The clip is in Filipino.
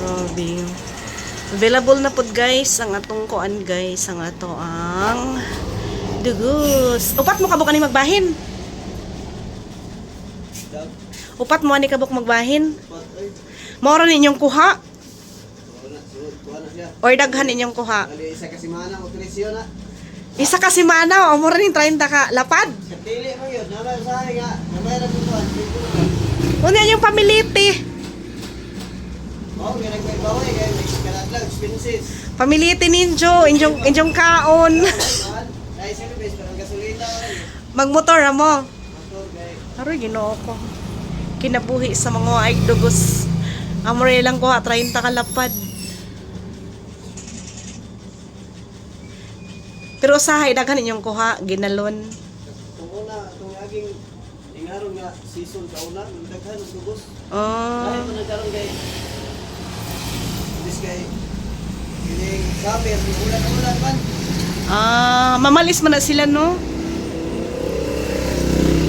Grabe. Available na pod guys ang atong kuan guys, ang ato ang dugos. Upat mo kabuk ani magbahin. Upat mo ani kabuk magbahin. Mao ra ninyong kuha. Or daghan ninyong kuha. Isa kasi mana o presyo na. Isa kasi mana o mo ra ning 30 ka lapad. Dili mo yun. Naman sa nga. Namay ra kuan. Unya yung pamiliti. Oh, may nagbaybaway kay kanadlag expenses. Pamiliti ninyo, inyong kaon. Ay service parang gasolina. Magmotor ra mo. Motor kay. Aroy Ginoo ko. Kinabuhi sa mga ay dugos. Amore lang ko 30 ka lapad. Pero usahay daghan inyong kuha ginalon. Kung una itong aging ingaron nga season kauna, daghan og dugos. Oh. Ay man nagkaroon kay this kay kining summer, ulan man. Ah, mamalis man na sila no.